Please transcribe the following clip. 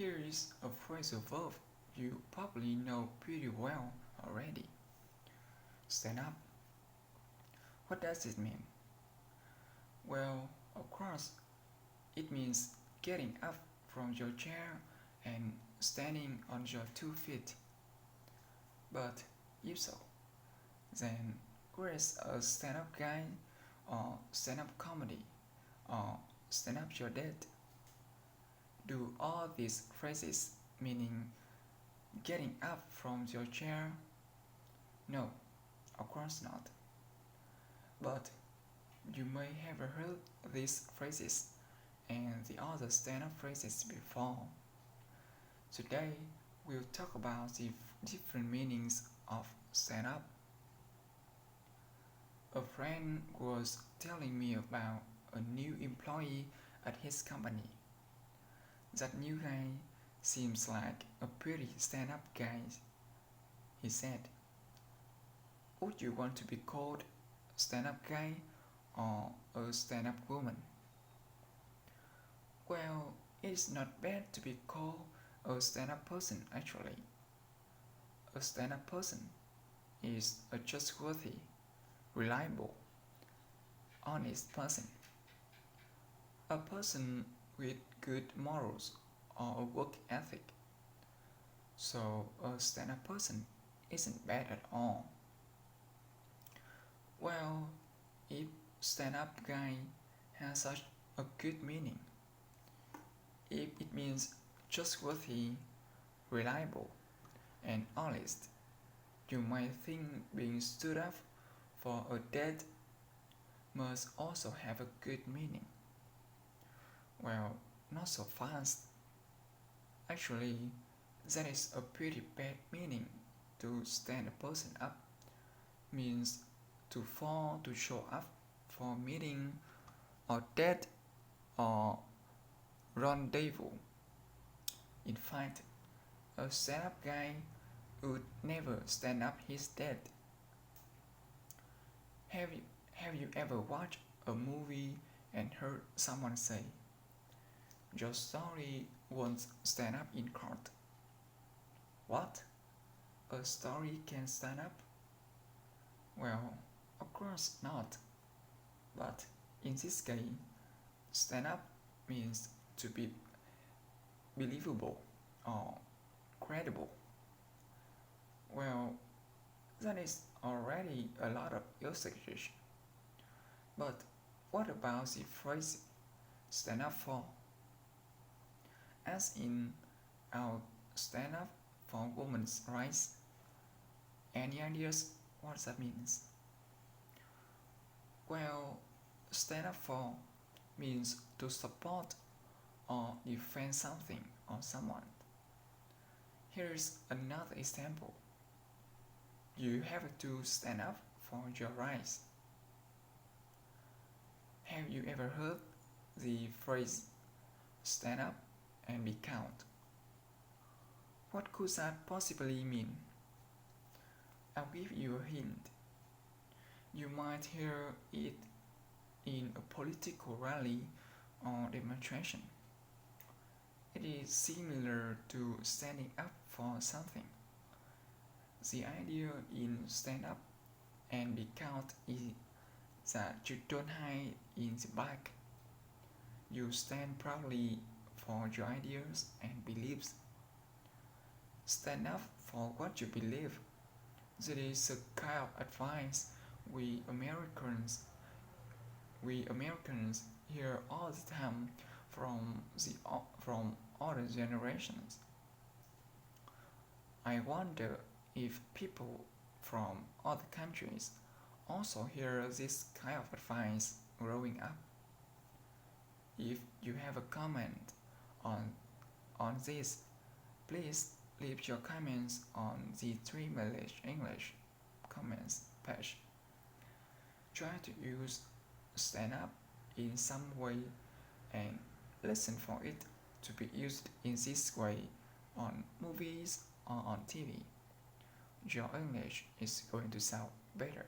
Here is a phrasal verb you probably know pretty well already. Stand up. What does it mean? Well, of course, it means getting up from your chair and standing on your 2 feet. But if so, then where is a stand-up guy or stand-up comedy or stand up your dead? Do all these phrases meaning getting up from your chair? No, of course not. But you may have heard these phrases and the other stand-up phrases before. Today, we'll talk about the different meanings of stand up. A friend was telling me about a new employee at his company. That new guy seems like a pretty stand-up guy, he said. Would you want to be called stand-up guy or a stand-up woman? Well, it's not bad to be called a stand-up person actually. A stand-up person is a trustworthy, reliable, honest person. A person with good morals or a work ethic. So a stand-up person isn't bad at all. Well, if stand-up guy has such a good meaning, if it means trustworthy, reliable, and honest, you might think being stood up for a dead must also have a good meaning. Well, not so fast. Actually, that is a pretty bad meaning. To stand a person up means to fall to show up for meeting or dead or rendezvous. In fact, a stand-up guy would never stand up his dead. Have you ever watched a movie and heard someone say, "Your story won't stand up in court"? What? A story can stand up? Well, of course not. But in this case, stand up means to be believable or credible. Well, that is already a lot of usage. But what about the phrase stand up for? As in our stand up for women's rights. Any ideas what that means? Well, stand up for means to support or defend something or someone. Here's another example. You have to stand up for your rights. Have you ever heard the phrase stand up and be count? What could that possibly mean? I'll give you a hint. You might hear it in a political rally or demonstration. It is similar to standing up for something. The idea in stand up and be count is that you don't hide in the back. You stand proudly for your ideas and beliefs. Stand up for what you believe. That is a kind of advice we Americans hear all the time from other generations. I wonder if people from other countries also hear this kind of advice growing up. If you have a comment on this, please leave your comments on the Three English comments page. Try to use stand up in some way and listen for it to be used in this way on movies or on TV. Your English is going to sound better.